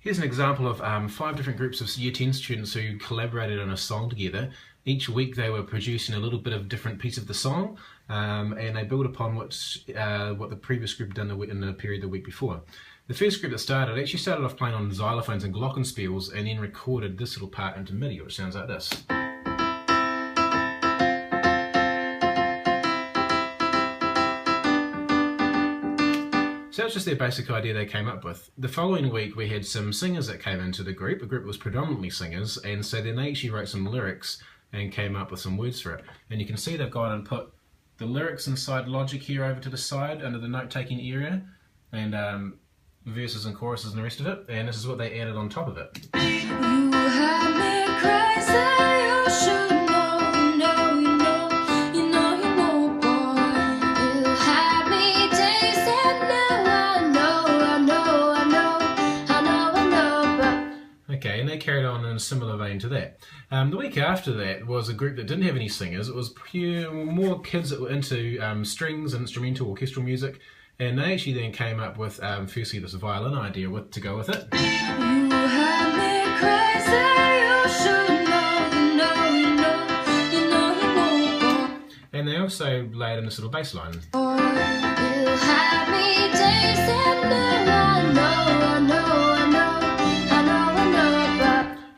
Here's an example of 5 different groups of Year 10 students who collaborated on a song together. Each week they were producing a little bit of different piece of the song, and they build upon what the previous group had done in the period the week before. The first group that actually started off playing on xylophones and glockenspiels, and then recorded this little part into MIDI, which sounds like this. So that's just their basic idea they came up with. The following week we had some singers that came into the group. The group was predominantly singers, and so then they actually wrote some lyrics and came up with some words for it. And you can see they've gone and put the lyrics inside Logic here over to the side under the note-taking area, and verses and choruses and the rest of it, and this is what they added on top of it. You have me crazy, you should know, you know, you know, you know, you know, boy. You have me tasting now, I know, but... Okay, and they carried on in a similar vein to that. The week after that was a group that didn't have any singers. It was more kids that were into strings and instrumental orchestral music. And they actually then came up with, firstly, this violin idea to go with it. You have me crazy, you should know, you know, you know, you know, you know. And they also laid in this little bass line. You have me tasting now, I know,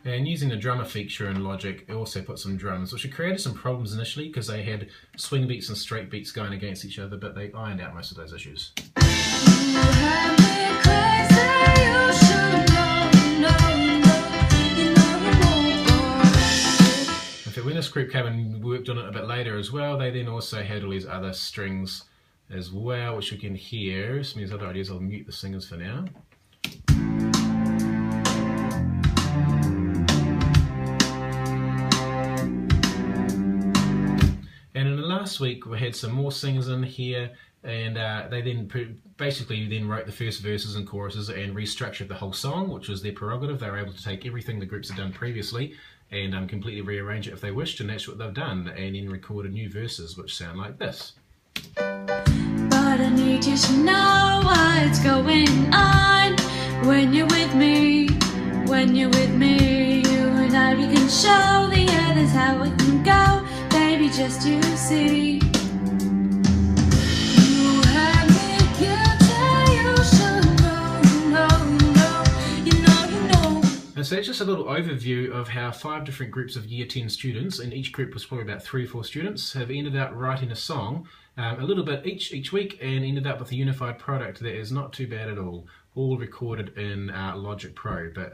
And using the drummer feature in Logic, it also put some drums, which had created some problems initially because they had swing beats and straight beats going against each other, but they ironed out most of those issues. In fact, when this group came and worked on it a bit later as well, they then also had all these other strings as well, which you can hear. Some of these other ideas, I'll mute the singers for now. And in the last week we had some more singers in here, and they then basically wrote the first verses and choruses and restructured the whole song, which was their prerogative. They were able to take everything the groups had done previously and completely rearrange it if they wished, and that's what they've done, and then recorded new verses which sound like this. But I need you to know what's going on when you're with me, when you're with me. You and I, we can show the others how it can go. Baby, just you see. You have me guilty, you should know, you know, you know, you know, you know. And so that's just a little overview of how 5 different groups of Year 10 students, and each group was probably about 3 or 4 students, have ended up writing a song a little bit each week, and ended up with a unified product that is not too bad at all recorded in Logic Pro, but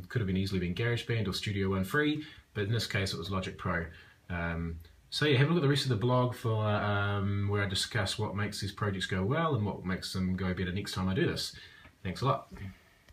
could have easily been GarageBand or Studio One Free, but in this case it was Logic Pro. So yeah, have a look at the rest of the blog for where I discuss what makes these projects go well and what makes them go better next time I do this. Thanks a lot.